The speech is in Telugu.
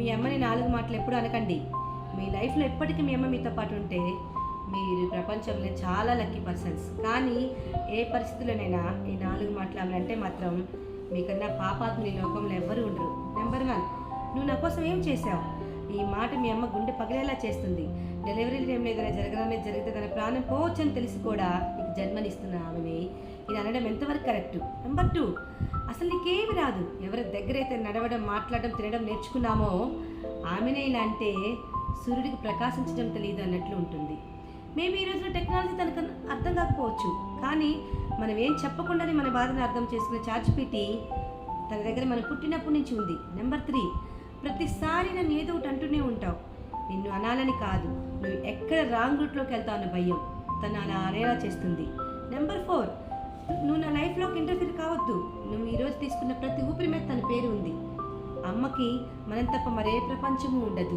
మీ అమ్మని 4 మాటలు ఎప్పుడు అనకండి. మీ లైఫ్లో ఎప్పటికీ మీ అమ్మ మీతో పాటు ఉంటే మీరు ప్రపంచంలో చాలా లక్కీ పర్సన్స్. కానీ ఏ పరిస్థితుల్లోనైనా ఈ 4 మాటలు అమలంటే మాత్రం మీకన్నా పాపాత్ములు ఈ లోకంలో ఎవ్వరూ ఉండరు. నెంబర్ 1, నువ్వు నా కోసం ఏం చేశావు? ఈ మాట మీ అమ్మ గుండె పగిలేలా చేస్తుంది. డెలివరీ టైంలో ఏదైనా జరగడమే జరిగితే తన ప్రాణం పోవచ్చని తెలిసి కూడా నీకు జన్మనిస్తున్న ఆమెని ఇది అనడం ఎంతవరకు కరెక్టు? నెంబర్ 2, అసలు నీకేమి రాదు. ఎవరి దగ్గరైతే నడవడం, మాట్లాడడం, తినడం నేర్చుకున్నామో ఆమెనే ఇలా అంటే సూర్యుడికి ప్రకాశించడం తెలియదు అన్నట్లు ఉంటుంది. మేబీ ఈ రోజున టెక్నాలజీ తనకు అర్థం కాకపోవచ్చు, కానీ మనం ఏం చెప్పకుండానే మన బాధను అర్థం చేసుకునే చార్జిపీటీ తన దగ్గర మనం పుట్టినప్పటి నుంచి ఉంది. నెంబర్ 3, ప్రతిసారి నన్ను ఏదో ఒకటి అంటూనే ఉంటావు. నిన్ను అనాలని కాదు, నువ్వు ఎక్కడ రాంగ్ రూట్లోకి వెళ్తావు అన్న భయం తను అలా అనేలా చేస్తుంది. నెంబర్ 4, నువ్వు నా లైఫ్లోకి ఇంటర్ఫీర్ కావద్దు. నువ్వు ఈరోజు తీసుకున్న ప్రతి ఊపిరి మీద తన పేరు ఉంది. అమ్మకి మనం తప్ప మరే ప్రపంచము ఉండదు.